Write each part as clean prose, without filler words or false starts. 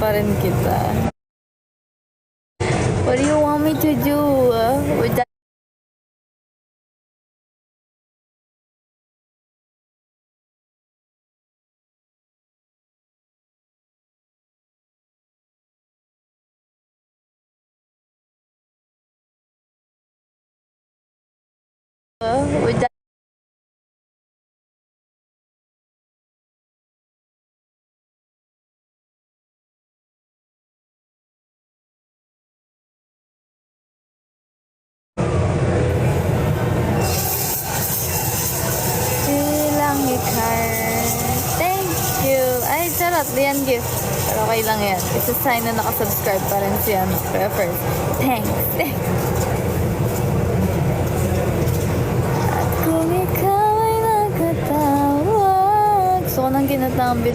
pa rin kita. What do you want me to do? With that? With that? Thank you. Ay, charot. Yan gift. Pero okay lang yan. It's a sign na nakasubscribe pa rin si Prefer. Thanks. At kung ikaw ay nakatawag. Gusto ko nang kinatambit.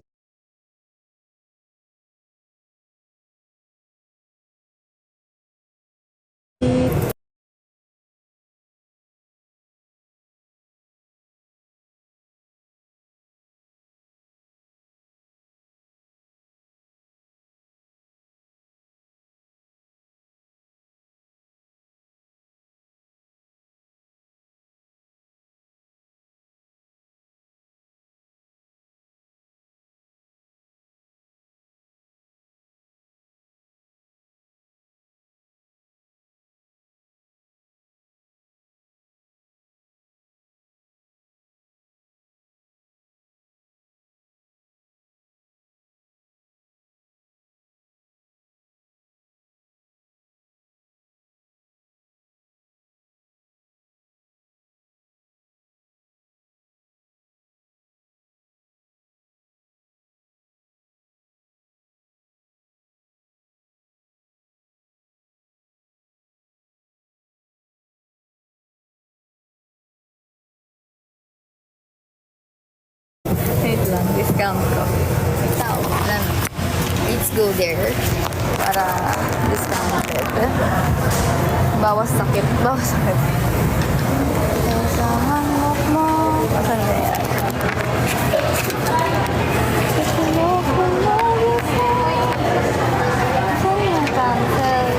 Wait lang, discount ko. Tao, lang. Let's go there. Para discounted. Bawas sakit. Sa hangok mo. Saan na yan? Saan yung cancelled?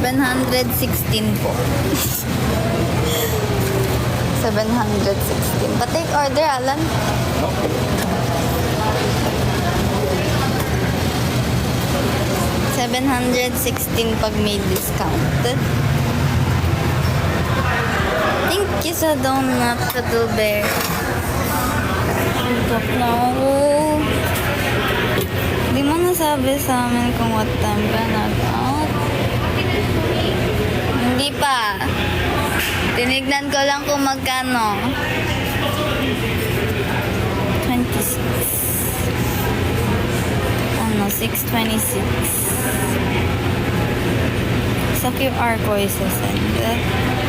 $716 po. 716. Pa-take order, Alan? $716 pag may discount. Thank you sa donut, Little Bear. Antok na ako. Di mo nasabi sa amin kung what time ka nag-out? Hindi pa. Tinignan ko lang kung magkano. 26. Ano, 6:26. Sa QR ko isasend.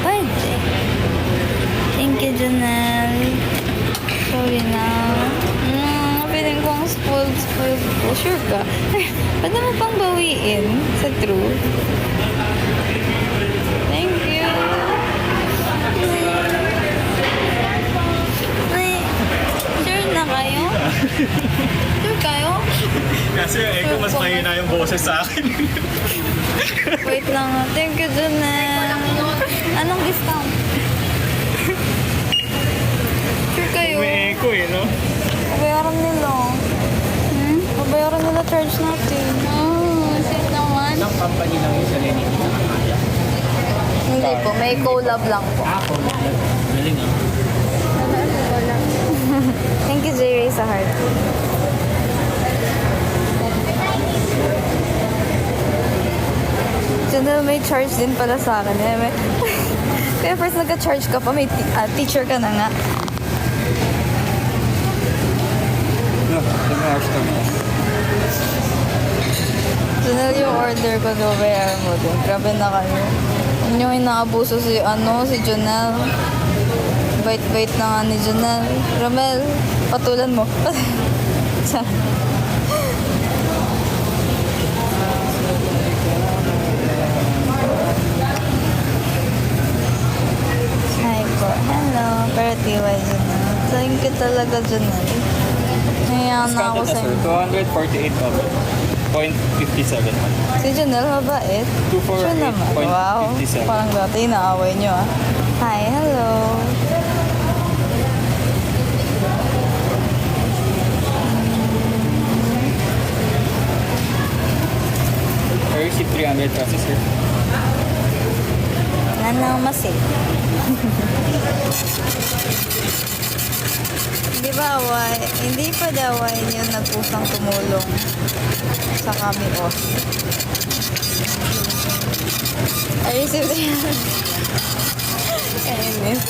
Pwede. Thank you, Janelle. Sorry na. Feeling ko ang spoiled ko. Sure ka? Pwede mo pang bawiin sa true. Thank you. Ay, sure na kayo? Sure kayo? Kasi yung echo mas mahina yung boses sa akin. Wait lang. Thank you, Janelle. Anong discount? Sure kayo? May echo eh, no? Babayaran nila. Babayaran nila charge natin. Shit naman. Ang company lang yung sa Lenny. Hindi po, may collab lang po. Ako, galing ah. Thank you, J-Ray, sa heart. Janelle, may charge din pala sa akin. Kaya first nagka-charge ka pa, may teacher ka na nga. No, Janelle, yung order ko, babayaran mo din. Grabe na kayo. Yun yung inaabuso si Janelle. Bait-bait na nga ni Janelle. Ramel, patulan mo. Hi po. Hello. Pero tiway Janelle. Thank you talaga, Janelle. Ngayon na ako sa inyo. 248.57. Si Janelle, mabait. 248.57. Sure naman. Wow. Parang dati inaaway niyo ah. Hi, hello. I received 300 pesos sir. Nanang masip. Di ba away? Hindi pa daw awayin yung nagpusang tumulong sa kami o. I received 300. Kainis.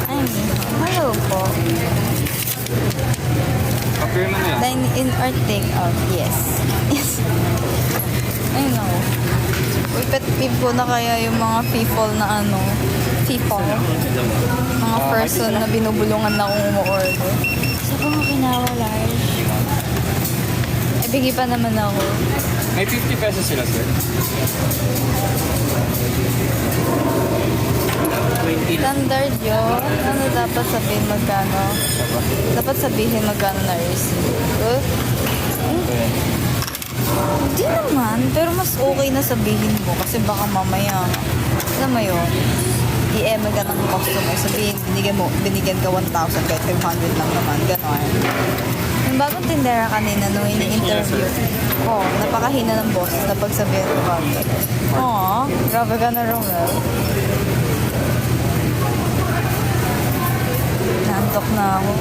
Ay, hello po. Appear mo na yan. Dine in or take out? Yes. Yes. I know. Uy, pet peeve ko na kaya yung mga people na people. Mga person na binubulungan na kung umu-order. Sa ko nga kinawala eh. Bigay pa naman ako. May 50 pesos sila sir. 20 Standard yun. Ano dapat sabihin magkano? Dapat sabihin magkano na receive. Hindi naman. Pero mas okay na sabihin mo kasi baka mamaya, alam mo yun, i-eme ka ng customer. Sabihin, binigyan ka 1,000 kahit 500 lang naman. Ganon. Yung bagong tindera kanina nung ini-interview. Napakahina ng boss na pagsabihin ko ba. Grabe ka na, Romel. Naantok na ako.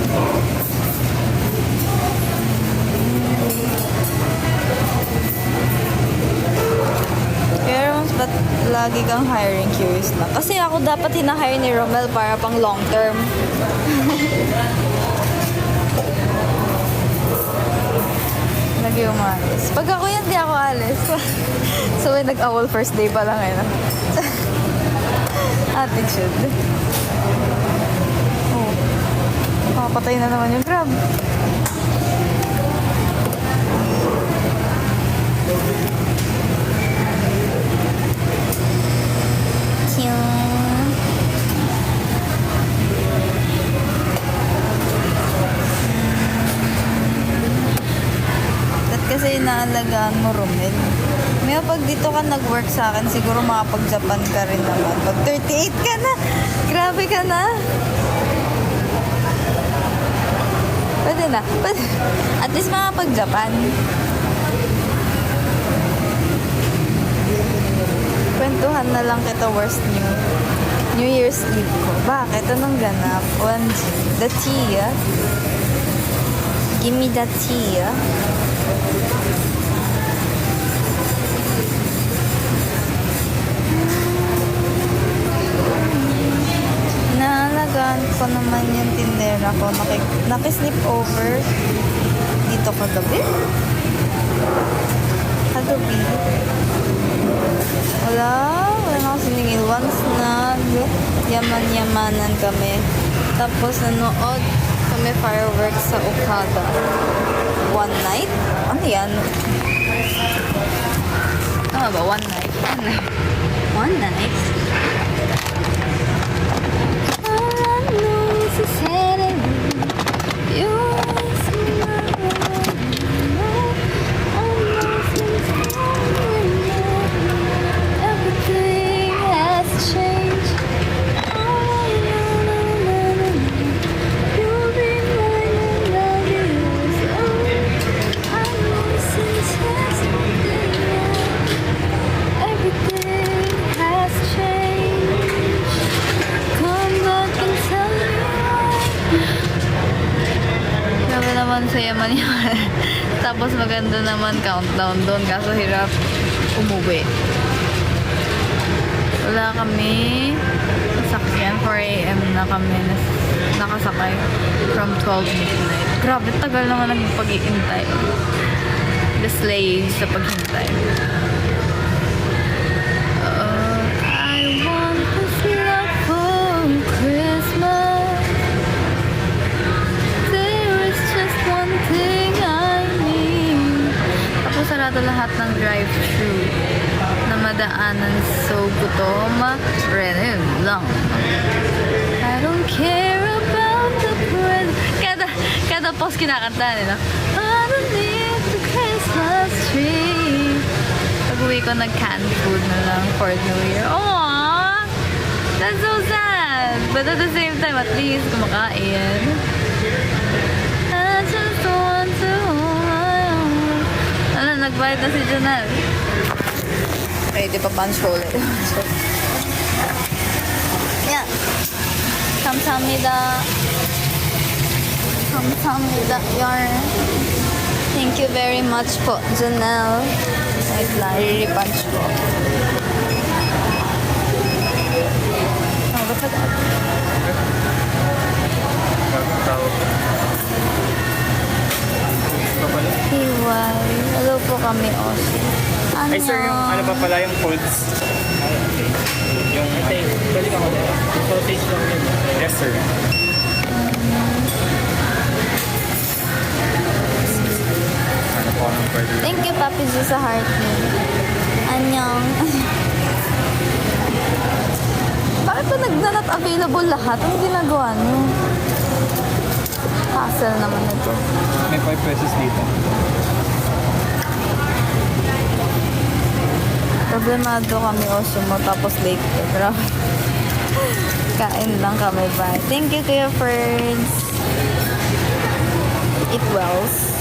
Pero ba't lagi kang hiring? Curious na. Kasi ako dapat hinahire ni Romel para pang long term. Lagi umalis. Pag ako yan, di ako alis. So, nag-awol first day pa lang eh. Attitude. Papatay na naman yung Grab. Kasi inaalagaan mo, Romel. May pag dito ka nag-work sa akin, siguro makapag-Japan ka rin naman. Pag 38 ka na, grabe ka na. Pwede na. Pwede. At least makapag-Japan. Kwentuhan na lang kita worst New Year's Eve ko. Bakit? Anong ganap? 1G. The tea, ah. Give me the tea, ah. Naalagaan ko naman yung tindera ko. Nakisleep over dito kagabi. Kagabi. Wala na ako siningil. Once na yaman-yamanan kami. Tapos nanood kami fireworks sa Okada. One night? Ano yan? Tama ba? One night? One night? One night? All I know is it's heading. You always everything has changed. You'll be mine and I'll be yours. Oh, I know since yesterday everything has changed. Come back and tell me why. Grabe naman sa yaman-yaman. Tapos maganda naman countdown doon kaso hirap umuwi. Wala kami sasakyan. 4 AM na kami nakasakay from 12 midnight. Grabe, tagal naman ang pag-iintay. The slave sa paghintay. I want this love for Christmas. There is just one thing I need. Tapos sarado lahat ng drive-thru na madaanan, so gutom rin lang. I don't care about the present. Kada post kinakanta nila. I don't need the Christmas tree. Pag-uwi ko nag-canned food na lang for New Year. Aww! That's so sad! But at the same time, at least kumakain. I just want to hold my own. Ano, nagbayad na si Janelle. Ready pa punch roll it. Yeah. 감사합니다. 감사합니다. Yarn. Thank you very much po, Janelle. Wait lang, re-punch ko. Oh, ba't agad? Hiway. Hello po kami, Osi. Ano? Ay sir, yung ano pa pala yung folds? Yung balik ako na. Yung sausage lang yun. Yes sir. Ano po ng burger? Thank you, Papi Ju, sa heart me. Anyong. Bakit ba not available lahat? Ang ginagawa niyo? Hassle naman ito. May 5 pesos dito. Problemado kami, Osumo, tapos late ka. Grabe. Kain lang kami, bye. Thank you, Kuya Ferds. Eat wells.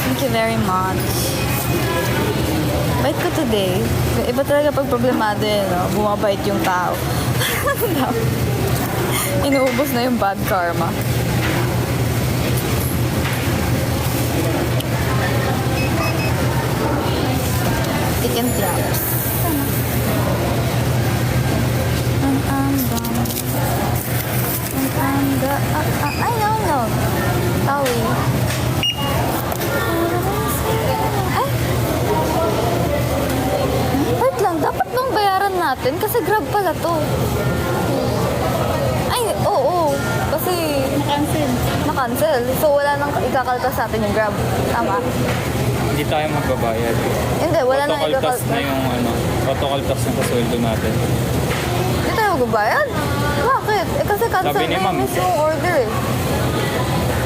Thank you very much. Bait ko today. Iba talaga pag problemado yun, no? Bumabait yung tao. Inuubos na yung bad karma. Chicken flaps. Ay, no. Tawi. Ay. Wait lang, dapat bang bayaran natin? Kasi Grab pala to. Ay, oo. Kasi na-cancel. So, wala nang ikakaltas sa atin yung Grab. Tama. Hindi tayo magbabayad. Hindi, wala nang Autokaltas ikakaltas. na yung ano, autokaltas na sa sweldo natin. Hindi tayo magbabayad? Bakit? Eh kasi cancel Sabi ni na ma'am. yung mismong order eh.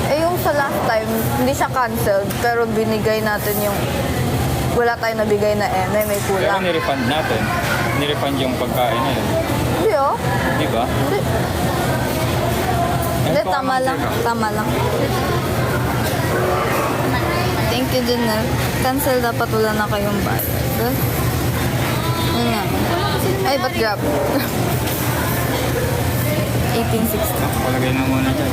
Eh yung sa last time, hindi siya canceled, pero binigay natin yung wala tayong nabigay na may Pero kulang. nirefund natin. Nirefund yung pagkain na yun. Hindi oh. Di ba? Hindi. Hindi, tama lang. Tama lang. Thank you, Janelle. Cancel dapat wala na kayong bayad. Yun nga. Ay, ba't grab? 1860. Palagay na muna dyan.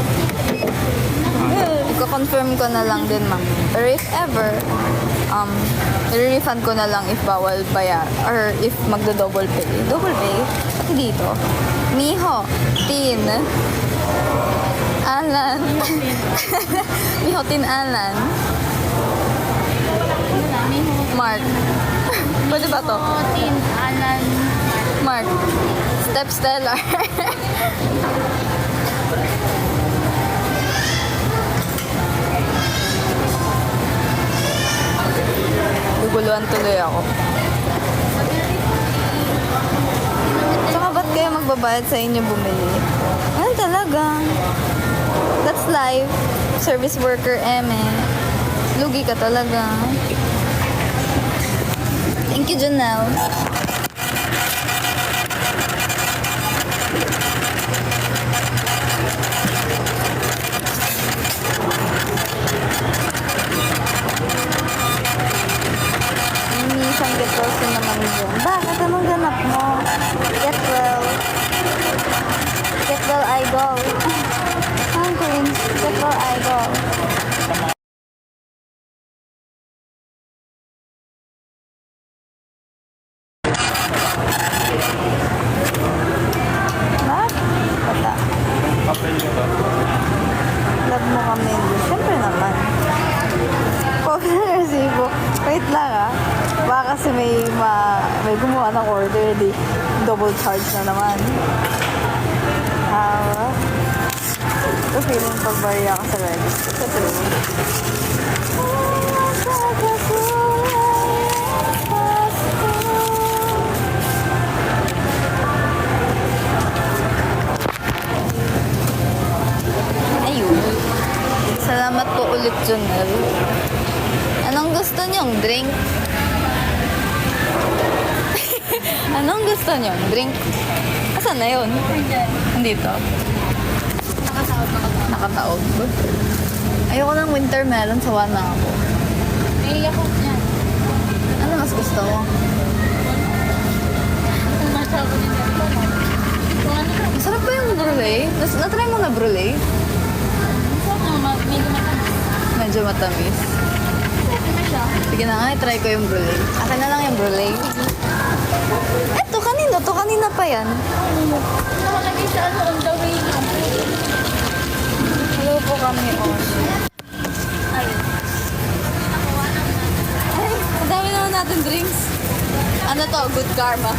Iko-confirm ko na lang din, ma'am. Pero if ever, i-refund ko na lang if bawal bayar or if magdo-double pay. Double pay? Pati dito. Miho, Tin, Alan. Miho, Tin, Alan. Mark. Pwede ba to? Tin, Alan. Mark. Step Stellar. Guguluhan tuloy ako. Tsaka ba't kayo magbabayad sa inyo bumili? Ano talaga? That's life. Service worker, eme. Lugi ka talaga. Thank you, Janelle. Minsan get well din naman yun. Bakit? Anong ganap mo? Get well. Get well, idol. Ang queens. Get well, idol. What? Wala. Papel nyo to. Love mo kami. Siyempre naman. Copy na resibo. Wait lang ah. Baka kasi may gumawa ng order, di double charge na naman. Ito feeling pagbariya ka sa register. Sa true. Ayun. Salamat po ulit, Junel. Anong gusto niyong drink? Anong gusto niyong drink? Asan na yun? Nandito. Nakataob. Ayoko ng winter melon, sawa na ako. Naiiyak ko yan. Ano mas gusto mo? Kung nasa ako din yan. Kung ano ka. Masarap ba yung brulee? Natry mo na brulee? Medyo matamis. Medyo matamis. Okay na siya. Sige na nga, try ko yung brulee. Akin na lang yung brulee. Eto, kanino to? Kanina pa yan. Nakalagay sa ano, on the way. Hello po kami, Oshi. Ay. Ay, ang dami naman natin drinks. Ano to? Good karma.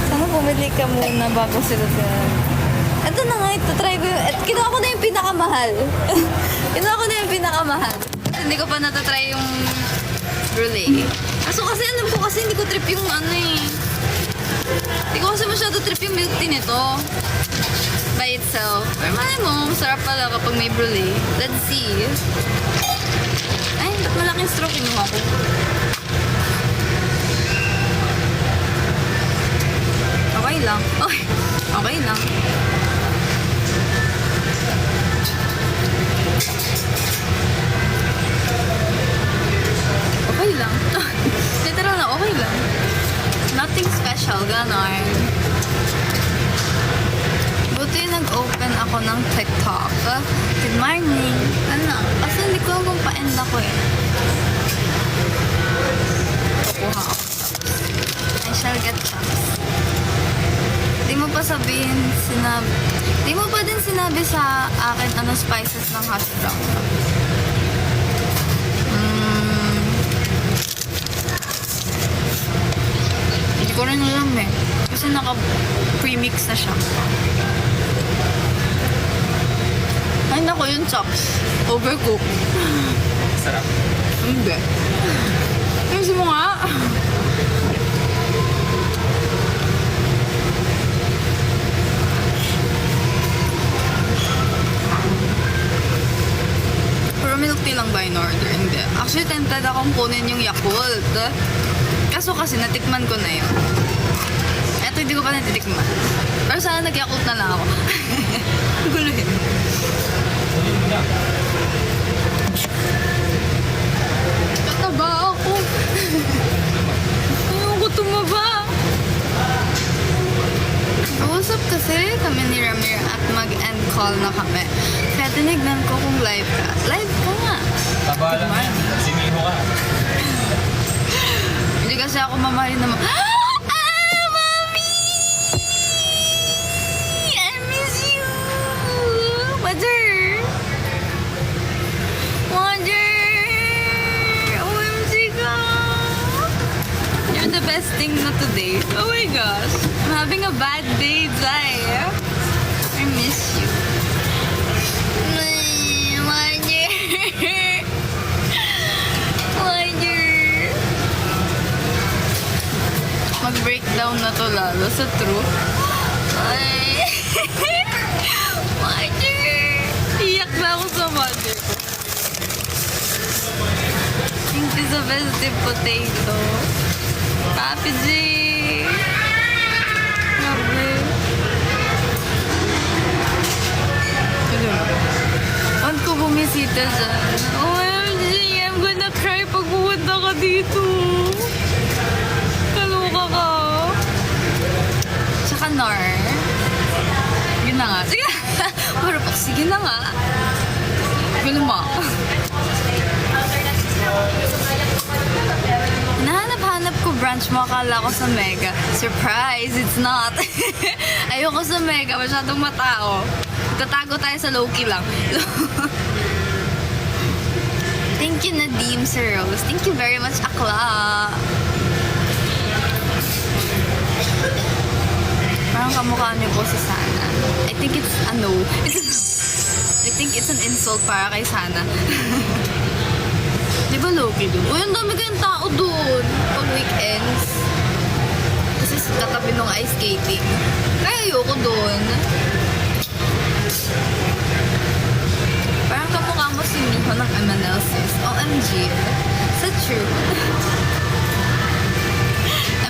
Sana bumili ka muna bago sila Ito na nga, ito. Try ko yung... Kinuha ko na yung pinakamahal. Kinuha ko na yung pinakamahal. Hindi ko pa natatry yung brulee. Kaso kasi alam ko kasi hindi ko trip yung ano eh. Hindi ko kasi masyado trip yung milk tea nito. By itself. Pero malay mo, masarap pala kapag may brulee. Let's see. Ay, ba't malaking straw kinuha ko? Okay lang. Okay. Okay lang. Okay lang. Literal na okay lang. Nothing special, ganon. Buti nag-open ako ng TikTok. Good morning. Ano? Kasi hindi ko kung pa-end ako eh. Kukuha ako. I shall get chops. Di mo pa di mo pa din sinabi sa akin ano spices ng hash brown. Hindi ko rin alam eh. Kasi naka-premix na siya. Ay nako, yung chops. Overcooked. Sarap. Hindi. Kasi mo nga. Pero milk tea lang ba in order? Hindi. Actually, tempted akong kunin yung Yakult. Kaso kasi natikman ko na yun. Eto hindi ko pa natitikman. Pero sana nag-yakult na lang ako. Guluhin. Tataba ako. Ayoko tumaba. Usap kasi kami ni Ramir at mag-end call na kami. Kaya tinignan ko kung live ka. Live ka nga. Taba lang yan. Siniho ka. Hindi kasi ako mamahalin naman. Mami! I miss you! Mother! Mother! OMG ka! You're the best thing na today. Oh my gosh. I'm having a bad day, Zai. I miss you. Mother! Mother! Mag-breakdown na to lalo sa truth. Ay. Mother! Iyak na ako sa mother ko. Hindi sa festive potato. Papi G! Grabe. Want ko bumisita dyan. OMG! I'm gonna cry pag pumunta ka dito. Kaluka ka. Tsaka Nar. Sige na nga. Sige na. Marupok. Sige na nga. Gulo mo. Hinahanap-hanap ko branch mo. Akala ko sa Mega. Surprise! It's not. Ayoko sa Mega. Masyadong matao. Tatago tayo sa low-key lang. Thank you, Nadim, Sir Rose. Thank you very much, Akla. Parang kamukha niyo po si Sana. I think it's a no. I think it's an insult para kay Sana. Di ba low-key dun? Uy, ang dami kayong tao dun. Pag weekends. Kasi katabi nung ice skating. Kaya ayoko dun. Parang kamukha mo si Miho ng MNL sis. OMG. So true.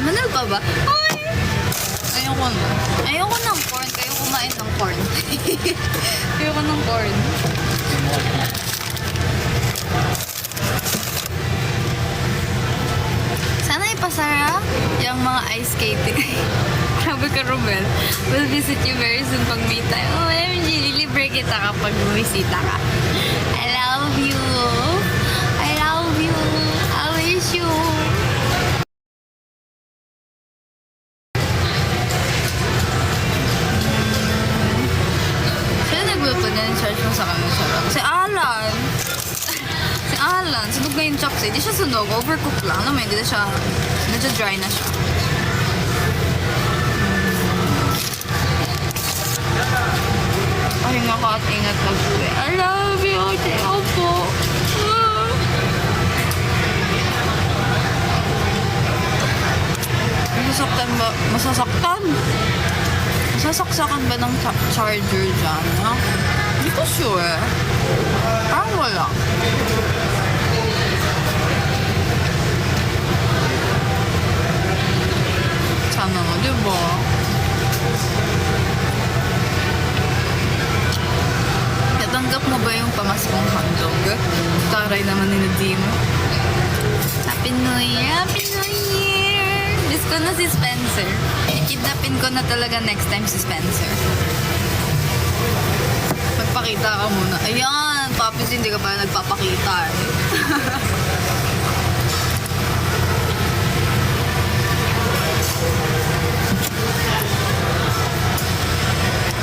MNL pa ba? Ay! Ayoko na. Ayoko ng corn. Kayo kumain ng corn. Ayoko ng corn. Sana ipasara yung mga ice skating. Sabi ka, Romel, we'll visit you very soon pag may time. OMG, lilibre kita kapag bumisita ka. I love you. I love you. I wish you. Sino nagluto na yung charge mo sa kanya? Si Alan. Si Alan. Sunog na yung chops eh. Di siya sunog. Overcook lang. Alam mo, hindi na siya. Nadya-dry na siya. Pahinga ka at ingat mag-uwi. I love you. Teo po. Masasaktan ba? Masasaktan? Masasaksakan ba ng charger dyan? Ha? Hindi ko sure. Parang wala. Sana mo, diba? Natanggap mo ba yung pamaskong handog? Taray naman ni Nadim. Happy New Year! Happy New Year! Miss ko na si Spencer. Ikidnapin ko na talaga next time si Spencer. Magpakita ka muna. Ayan! Papis, hindi ka pa nagpapakita eh.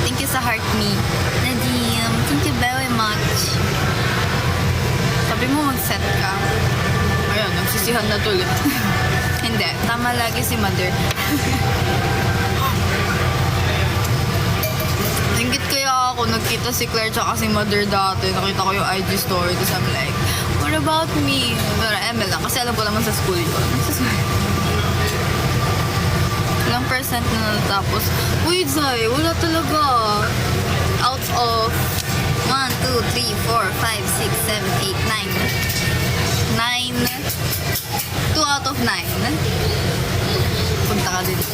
Thank you sa heart me. Nadim, thank you very much. Sabi mo mag-set ka. Ayan, nagsisihan na tuloy. Hindi, tama lagi si Mother. Ingit kaya ako, nagkita si Claire tsaka si Mother dati. Nakita ko yung IG story. Tapos I'm like, what about me? Pero ML lang, kasi alam ko naman sa school yun. Ilang percent na natapos? Uy, Zay, wala talaga. Out of 1, 2, 3, 4, 5, 6, 7, 8, 9. 9. 2 out of 9. punta ka dito.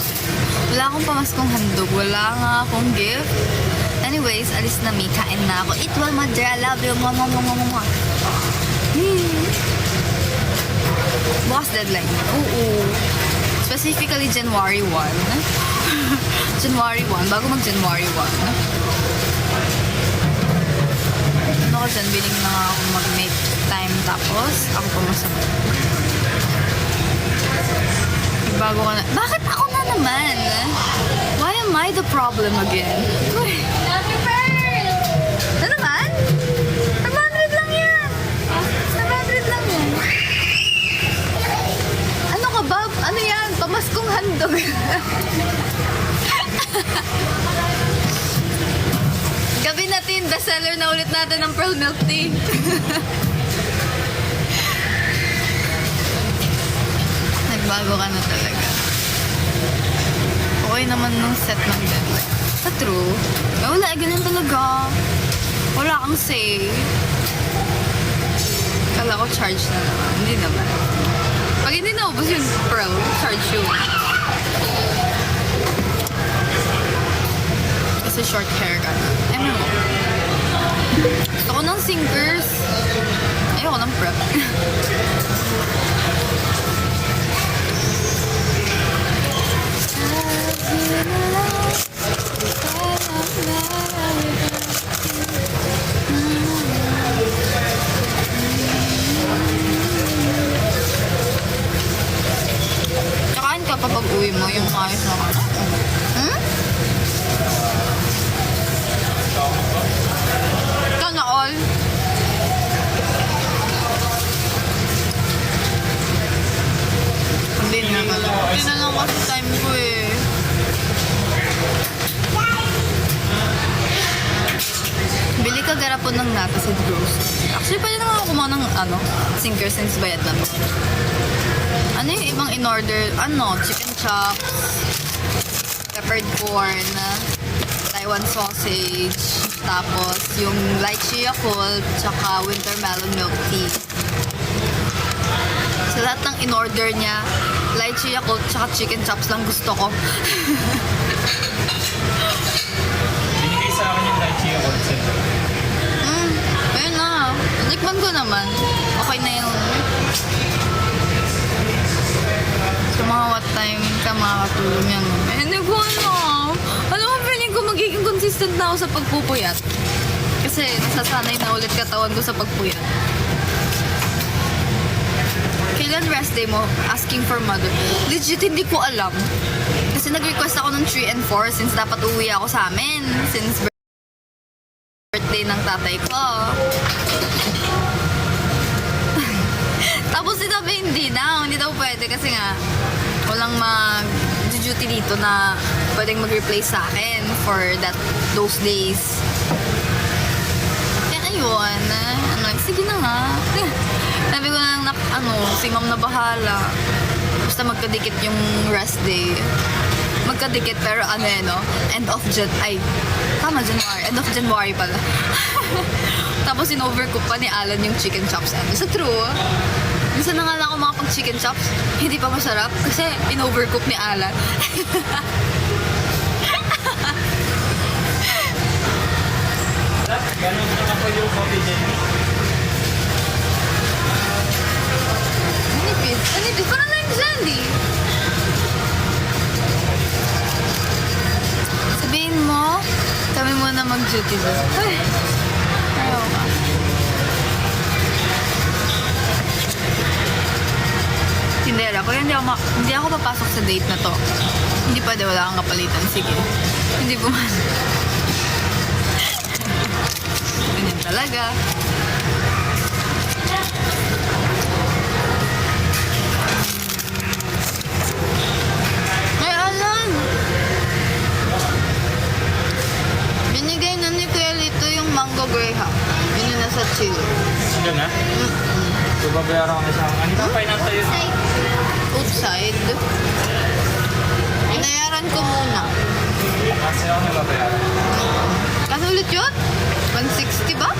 Wala akong pamaskong handog. Wala nga akong gift. Anyways, alis na mi. Kain na ako. Eat well, Madre. I love you. Mwah, mwah, mwah, mwah, mwah. Bukas deadline. Oo. Specifically, January 1. January 1. Bago mag-January 1. Ano ko dyan? Biling na nga ako mag-make time. Tapos, ako pa masama. Bago ka na. Bakit ako na naman? Why am I the problem again? Uy. Happy birthday! Ano naman? 500 lang yan. 500 lang yan. Ano ka ba? Ano yan? Pamaskong handog. Gabi natin, bestseller na ulit natin ng pearl milk tea. Nagbago ka na talaga. Okay naman nung set ng deadline. Sa true. Eh, wala, ganyan talaga. Wala kang say. Kala ko charge na naman. Hindi naman. Pag hindi naubos yung pearl, charge yun. Kasi short hair ka na. Ano mo? Gusto ko ng sinkers. Ayoko ng prep. Kakain ka pa pag uwi mo, yung ayos na ka. Hmm? Sana all. Hindi na lang kasi time ko eh. Bili ka garapon ng nata sa grocery. Actually, pwede naman ako kumuha ng sinker since bayad na. Ano yung ibang in-order? Chicken chops, peppered corn, Taiwan sausage, tapos yung lychee Yakult, tsaka winter melon milk tea. Sa lahat ng in-order niya, lychee Yakult, tsaka chicken chops lang gusto ko. Binigay sa akin yung lychee ako. Ayun na. Natikman ko naman. Okay na yung... Sa mga what time ka makakatulong yan. Hindi ko alam mo, feeling ko magiging consistent na ako sa pagpupuyat. Kasi nasasanay na ulit katawan ko sa pagpuyat. Kailan rest day mo? Asking for mother. Legit, hindi ko alam. Kasi nag-request ako ng 3 and 4 since dapat uwi ako sa amin. Since birthday ng tatay ko. Tapos sinabi hindi daw pwede kasi nga walang mag-duty dito na pwedeng mag-replace sa akin for those days. Kaya ayun, sige na nga. Sabi ko na si ma'am na bahala. Basta magkadikit yung rest day. Magkadikit pero end of January pala. Tapos in-overcook pa ni Alan yung chicken chops. Sa true, minsan na nga lang ako makapag-chicken chops, hindi pa masarap kasi in-overcook ni Alan. Ganun na po yung coffee dyan. Manipis. Parang lang jelly. Sabihin mo, kami muna mag-duty doon. Ay, ayaw ka. Tindera, kaya hindi ako papasok sa date na to. Hindi pwede, wala kang kapalitan. Sige. Hindi pumasok. Ganyan talaga. Ay, Alan! Binigay na ni Kuya Lito yung mango graham. Yun yung nasa chill. Sila na? So, babayaran ko na sa akin. Ano pa pinanta yun? Outside. Inayaran ko muna. Kasi ako nababayaran. Kasi ulit yun? 160 ba?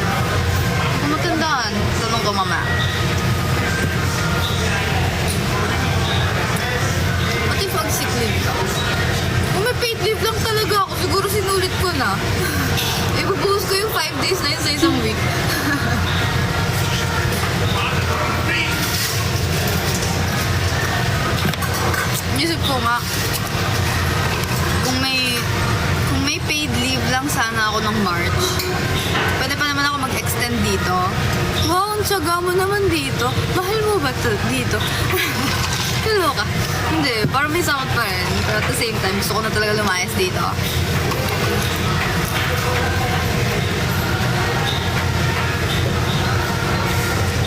Kung matandaan. Tanong ko mama. What if na. Ibubuhos ko yung 5 days na yun sa isang week. Isip ko nga, kung may paid leave lang sana ako ng March, pwede pa naman ako mag-extend dito. Wow, ang tsaga mo naman dito. Mahal mo ba dito? Hello ka. Hindi, parang may sakot pa rin. Pero at the same time, gusto ko na talaga lumayas dito.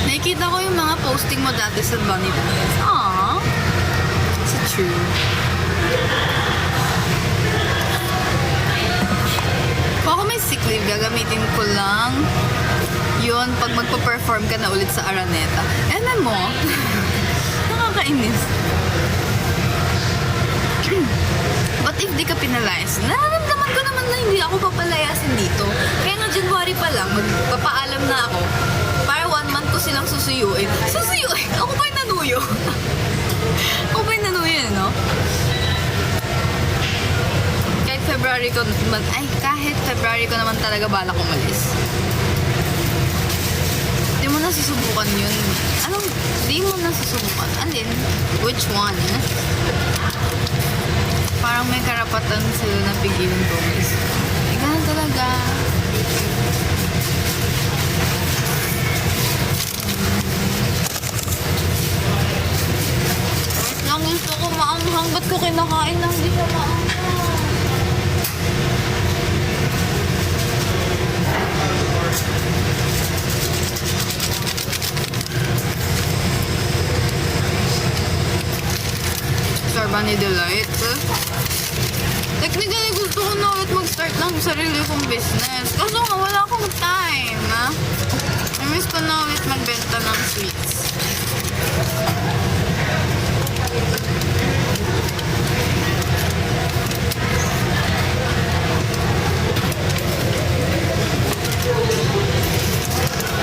Nakikita ko yung mga posting mo dati sa Bunny Dance. Aww. It's true. Kung ako may sick leave, gagamitin ko lang yun pag magpa-perform ka na ulit sa Araneta. Alam mo, nakakainis. But if di ka pinalayas, nararamdaman ko naman na hindi ako papalayasin dito. Kaya nga January pa lang, magpapaalam na ako. Para 1 month ko silang susuyuin. Susuyuin? Ako pa yung nanuyo. Ako pa yung nanuyo, no? Kahit February ko naman talaga balak umalis. Di mo nasusubukan yun. Anong, di mo nasusubukan? Alin? Which one? Parang may karapatan sila na pigilan ko. Ganun talaga. Wait lang, gusto ko maanghang. Ba't ko kinakain lang di siya maanghang? Bunny Delight. Technically, gusto ko na ulit mag-start ng sarili kong business. Kaso nga, wala akong time, ha? I-miss ko na ulit magbenta ng sweets.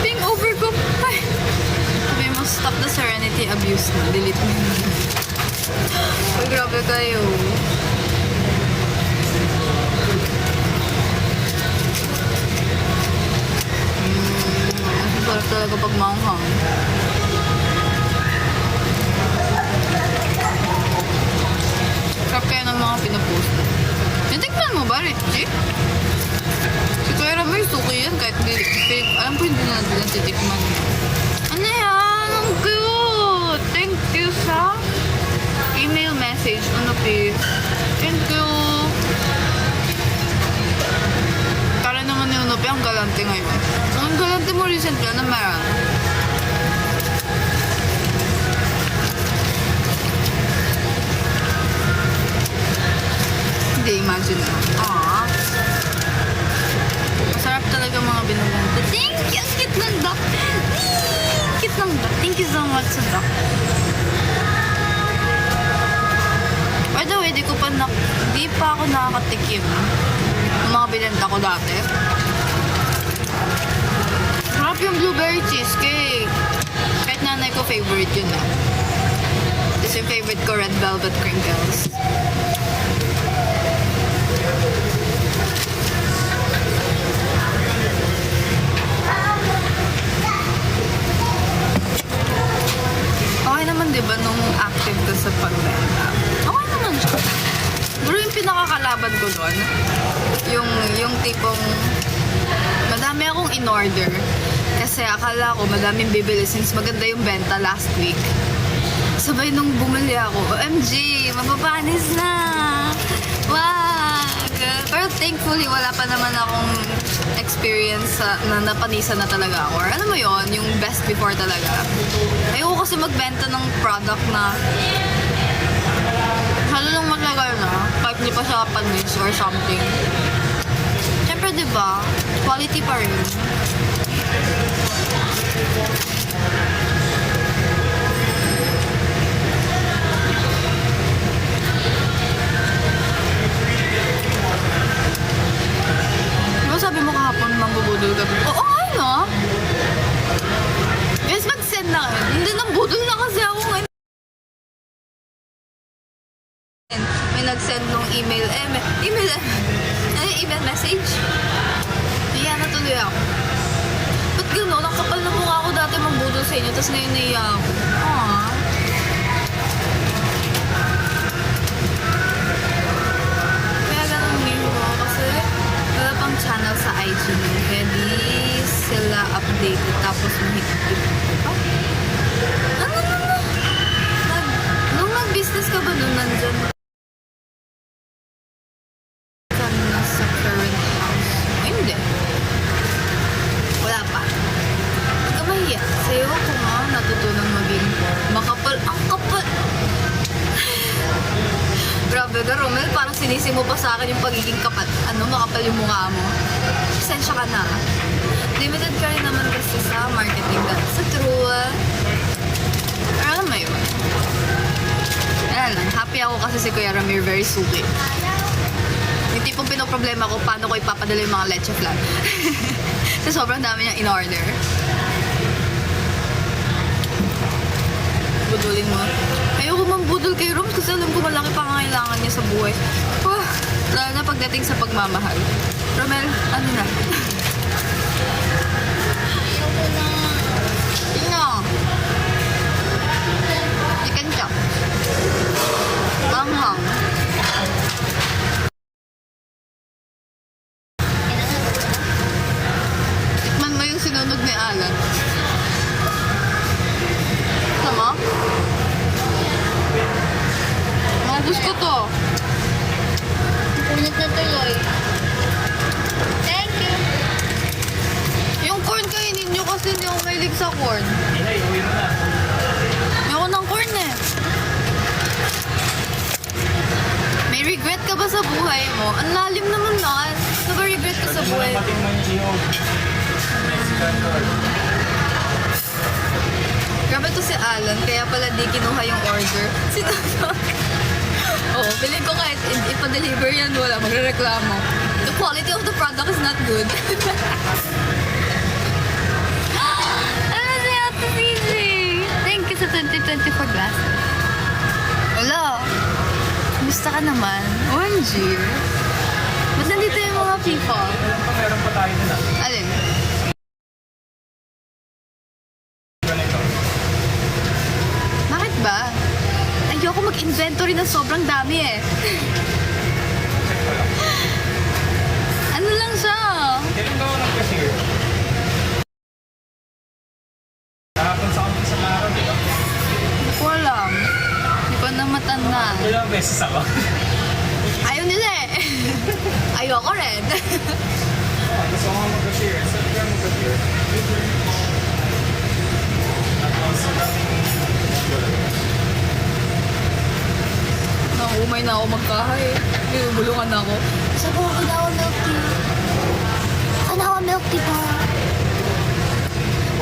Being over ko. Ay! Sabi mo, stop the serenity abuse na. Delete mo. Ay, grabe kayo. Sarap talaga pag maanghang. Sarap kaya ng mga pinapost. Natikman mo ba, Richie? Si Kuya Ramay, suki yan kahit hindi. Alam ko hindi na natin titikman. Ano yan? Ang cute! Thank you sa email message. Ano, please? Thank you. Kala naman ni Unope, ang galante ngayon. Ang galante mo recently, ano meron? Hindi, imagine mo. Aww. Masarap talaga mga binubunto. Thank you! Ang cute ng duck. Cute ng duck. Thank you so much sa duck. By the way, di pa ako nakakatikim ng mga binenta ko dati. Sarap yung blueberry cheesecake. Kahit nanay ko, favorite yun eh. This yung favorite ko, red velvet crinkles. Okay naman diba nung active ka sa pagbenta? Okay naman siya. Pero yung pinakakalaban ko doon, yung tipong madami akong in-order. Kasi akala ko madaming bibili since maganda yung benta last week. Sabay nung bumili ako, OMG, mapapanis na! Wag! Pero thankfully, wala pa naman akong experience na napanisan na talaga ako. Or alam mo yon, yung best before talaga. Ayoko kasi magbenta ng product na halo lang matlagal na, kahit hindi pa siya panis or something. Siyempre, diba, quality pa rin. Ano sabi mo kahapon, mangbubudol ka? Oo, ano? Guys, mag-send na kayo. Hindi, nang budol na kasi ako ngayon. May nag-send nung email message. sa inyo, tapos ngayon naiya ako. Aww. Kaya ganun name ko kasi wala pang channel sa IG niyo. Kaya di sila updated tapos mahigpit. Ano? Nung nag-business ka ba nun nandyan? Ka na sa current house? Ay, hindi. Wala pa. Huwag ka mahiya. Sa'yo ako nga natutunan maging makapal. Ang kapal! Grabe ka, Romel. Parang sinisi mo pa sa akin yung pagiging kapal. Makapal yung mukha mo. Pasensya ka na. Limited ka rin naman kasi sa marketing ka. Sa true. Pero alam mo yun. Ayan lang. Happy ako kasi si Kuya Ramir very suki. Yung tipong pinoproblema ko, paano ko ipapadala yung mga leche flan. Kasi sobrang dami niyang in-order. Budulin mo. Ayoko mambudol kay Roms kasi alam ko malaki pangangailangan niya sa buhay. Lalo na pagdating sa pagmamahal. Romel, ano na? Ayoko na. Yun nga. Chicken chop. Manghang. Tikman mo yung sinunog ni Alan. Sama? Maubos ko to. Punit na tuloy. Thank you. Yung corn kainin nyo kasi hindi ako mahilig sa corn. Inay, uwi mo na. Ayoko ng corn eh. May regret ka ba sa buhay mo? Ang lalim naman na. Ano ba regret ka sa buhay? Matingnan yung iyong Mexican door. Grabe to si Alan, kaya pala di kinuha yung order. Oo, bilhin ko kahit ipa-deliver yan, wala, magre-reklamo. The quality of the product is not good. Ano si Ate Sisi? Thank you sa 2024 glass. Wala. Kumusta ka naman? OMG. Ba't nandito yung mga people? Meron pa tayo na. Alin? Ganito. Bakit ba? Ayoko mag-inventory ng sobrang dami eh. Ano lang siya? Kailan ba ako nag-cashier? Kahapon sa amin sa araw, di ba? Hindi ko alam. Hindi ko na matanda. Ilang beses ako. Ayaw nila eh. Ayoko rin. Gusto ko nga mag-cashier. Saan ka mag-cashier? Tapos, sa daming Naumay na ako magkahay. Binubulungan na ako. Sabi ko, kanawa milk tea. Kanawa milk tea pa.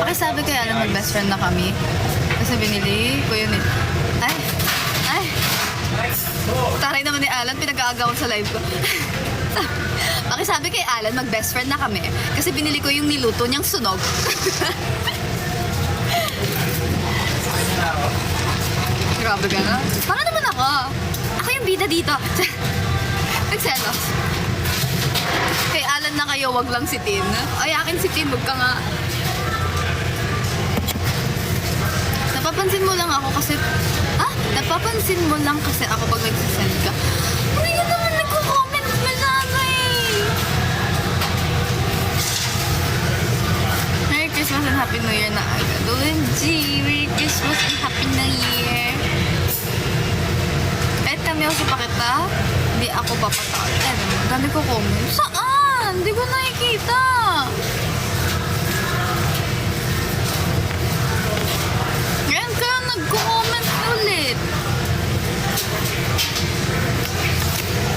Pakisabi kaya alam mag-best friend na kami. Kasi binili ko yun eh. Ay! Taray naman ni Alan, pinag-aagawan sa live ko. Pakisabi kay Alan, mag-best friend na kami. Kasi binili ko yung niluto niyang sunog. Grabe ka na. Para naman ako. Ako yung bida dito. Nagselos. Kay Alan na kayo, wag lang si Tin. Ay, akin si Tin, wag ka nga. Napapansin mo lang ako kasi... Napapansin mo lang kasi ako pag nagsisend ka. Hindi ka naman nagko-comment masyado eh. Merry Christmas and Happy New Year na agad. OMG! Merry Christmas and Happy New Year! Kahit kami ako sa pakita, hindi ako papatawad. Dami ko comment. Saan? Hindi ko nakikita. Ngayon ka nagko-comment ulit.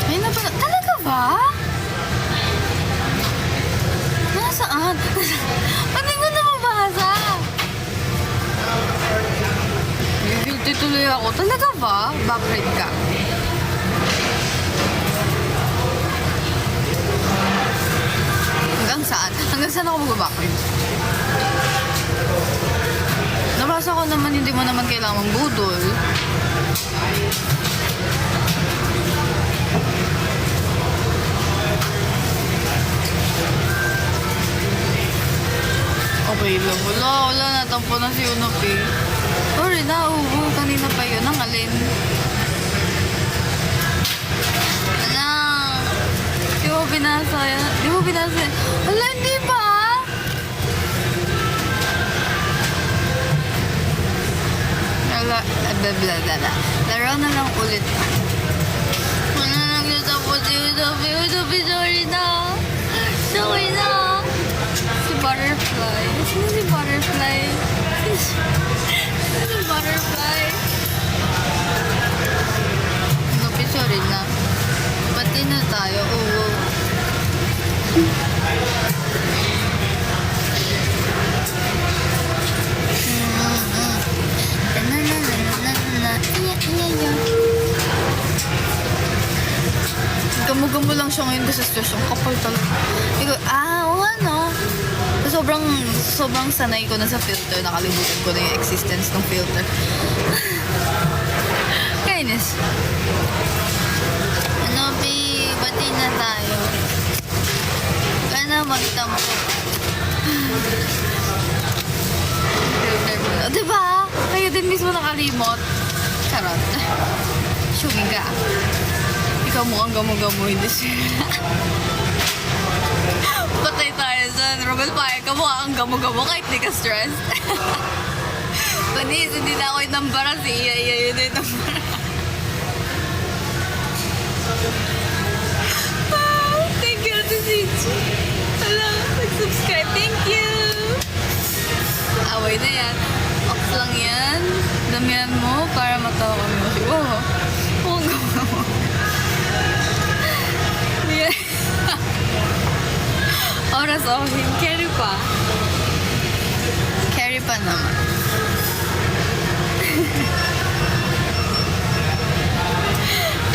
Ay, talaga ba? Nasaan? Hindi ko na mabasa. Guilty tuloy ako. Talaga ba? Backread ka. Hanggang saan? Hanggang saan ako mag-backread? Nabasa ko naman, hindi mo naman kailangang budol. Okay lang. Wala natampo na si Unop eh. Sorry na, kanina pa yun. Ang alin. Ala. Di mo binasa yan? Di mo binasa yan? Wala, hindi ba? Wala, blah. Laro na lang ulit. Wala na lang yung tapos yung sorry na. Sorry na. Si Butterfly. Sino si Butterfly? Sino si Butterfly? Napisa rin na. Pati na tayo. Oo. Gamo-gamo lang siya ngayon kasi stress. Ang kapal talaga. Ikaw, oo ano. Sobrang sanay ko na sa filter. Nakalimutan ko na yung existence ng filter. Kainis. Ano, bati na tayo. Kana magtampo. Filter mo na. Diba? Kayo din mismo nakalimot. Charot. Sumiga. Ikaw mukhang gamo-gamo, hindi siya. Patay tayo dyan. Robel Paya, kamukha kang gamo-gamo kahit di ka stressed. Panis, hindi na ako inambara si Iya. Yun na inambara. Thank you, Ate Cici. Hala, nag-subscribe. Thank you. Away na yan. Ox lang yan. Damihan mo para matawa kami. Wow. Mukhang gamo-gamo. Oras okay. Carry pa. Carry pa naman.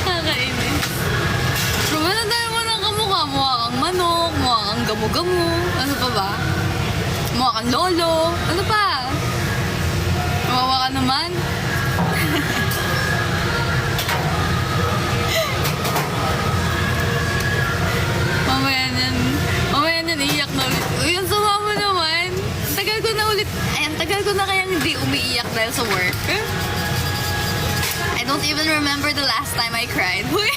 Kakainis. Rumana tayo mo ng kamukha. Mukha kang manok. Mukha kang gamo-gamo. Ano pa ba? Mukha kang lolo. Ano pa? Mawawa ka naman. Mamaya niyan, iiyak na ulit. Uy, ang sama mo naman. Tagal ko na kayang hindi umiiyak dahil sa work. I don't even remember the last time I cried. Uy!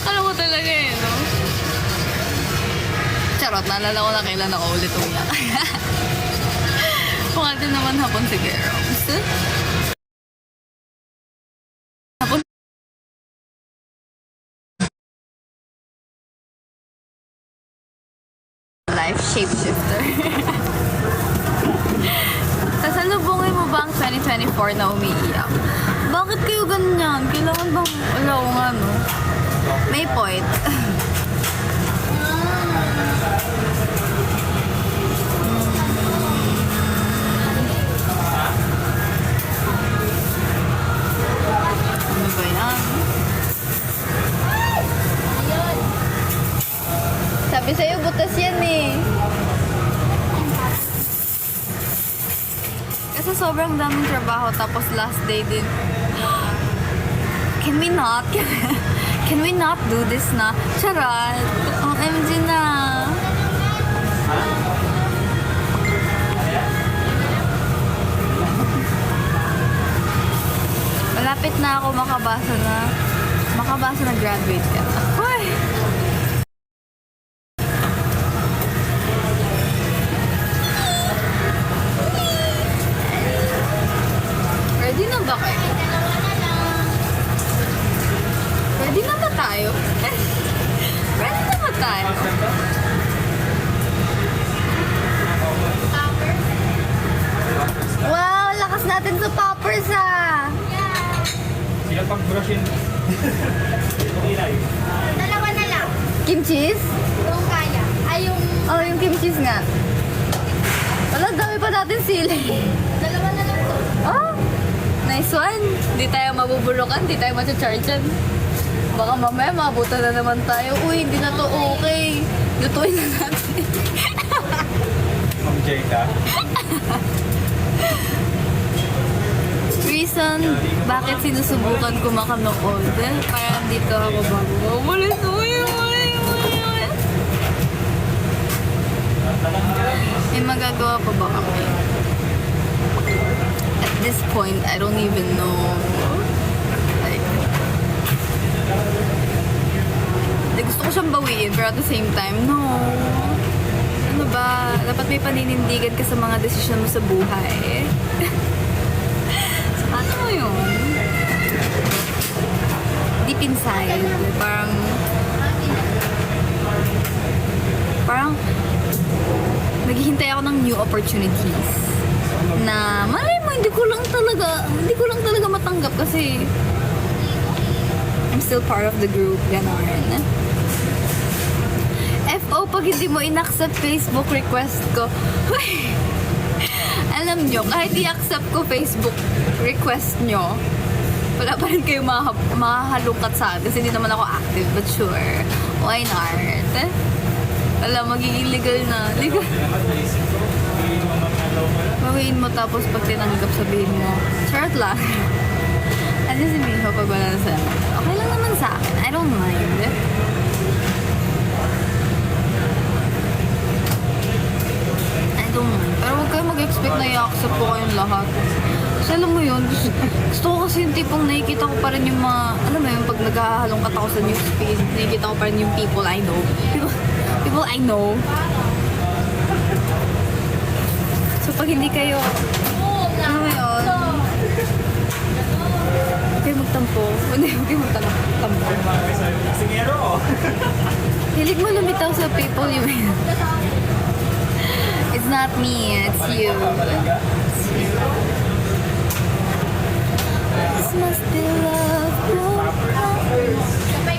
Alam ko talaga eh, no? Charot, naalala ko na kailan ako ulit umiyak. Mukha din naman hapon siguro. Life shapeshifter. Sasalubungin mo ba ang 2024 na umiiyak? Bakit kayo ganyan? Kailangan bang wala ko nga, no? May point. Ano ba yan? Sabi sa'yo, butas yan eh. Kasi sobrang daming trabaho tapos last day din. Can we not do this na? Charot. OMG na. Malapit na ako makabasa na graduate ka na. Hoy! Ready na ba kayo? Ready na ba tayo? Ready na ba tayo? Wow! Lakas natin sa poppers ah! Sila pag-brush yun. Dalawa na lang. Kimchis? Kung kaya. Ay, Yung kimchis nga. Wala, dami pa natin sili. dalawa na lang to. Oh! Nice one! Di tayo mabuburukan, di tayo matcha-chargean. Baka mamaya mabutan na naman tayo. Uy, hindi na to okay. Lutuin na natin. Ma'am Jada. Reason, bakit sinusubukan ko makanood? Para dito ako bago. Umalis. Uy. May magagawa pa ba kami? At this point, I don't even know. Like, gusto ko siyang bawiin, pero at the same time, no. Ano ba? Dapat may paninindigan ka sa mga desisyon mo sa buhay. So, paano mo yun? Deep inside, parang naghihintay ako ng new opportunities na malay mo, hindi ko lang talaga matanggap kasi I'm still part of the group, gano'n. FO, pag hindi mo in-accept Facebook request ko, alam nyo, kahit i-accept ko Facebook request nyo, wala pa rin kayo mahahalungkat sa akin kasi hindi naman ako active, but sure, why not? Wala, magiging legal na. Legal. Bawiin mo tapos pag tinanggap sabihin mo, short lang. Ano si Miho pag wala na sa'yo? Okay lang naman sa akin. I don't mind. I don't mind. Pero huwag kayo mag-expect na i-accept ko kayong lahat. Kasi alam mo yun, gusto ko kasi yung tipong nakikita ko pa rin yung mga, alam mo yun, pag naghahalongkat ako sa newsfeed, nakikita ko pa rin yung people I know. People I know. So pag hindi kayo, alam mo yun, huwag kayo magtampo. Huwag kayo magtampo. Hilig mo lumitaw sa people you mean. It's not me, it's you. This must be love.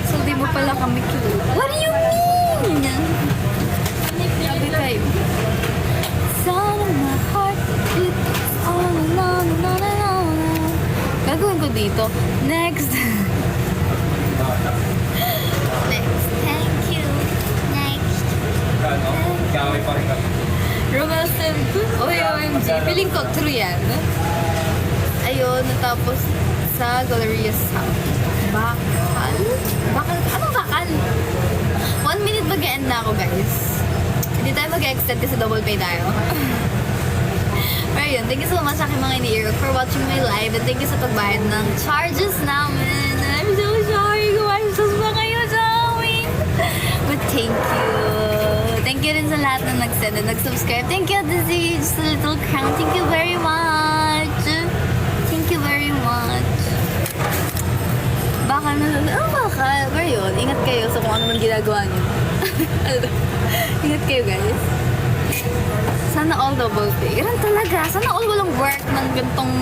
So di mo pala kami cute. What do you mean? Sabi kayo. Sound of my heart, it goes on and on and on and on. Gagawin ko dito. Next. Next. Thank you. Next. Romance and OMG. Feeling ko true yan. Ayun, natapos sa Galleria South. Bakal? Bakal? Anong bakal? 1 minute mag-e-end na ako, guys. Hindi tayo mag-extend kasi double pay tayo. Pero yun, thank you so much sa aking mga ini-ear for watching my live and thank you sa pagbayad ng charges namin. I'm so sorry kung anxious ba kayo sa amin. But thank you. Thank you rin sa lahat na nag-send and nag-subscribe. Thank you, Dizzy. Just a little crown. Thank you very much. Thank you very much. Baka baka. Pero yun, ingat kayo sa kung ano man ginagawa niyo. Ingat kayo, guys. Sana all double pay. Ganun talaga. Sana all walang work ng gantong,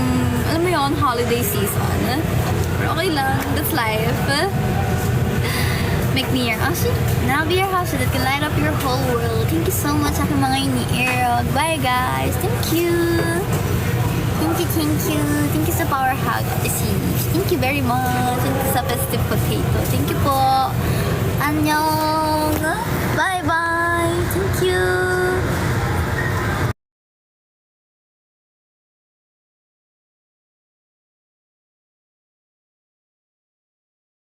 alam mo yun, holiday season. Pero okay lang. That's life. Make me your Ashi. And I'll be your Ashi that can light up your whole world. Thank you so much sa aking mga ini-air. Bye, guys. Thank you. Thank you, thank you. Thank you sa power hug at the series. Thank you very much. Thank you sa festive potato. Thank you po. Annyeong.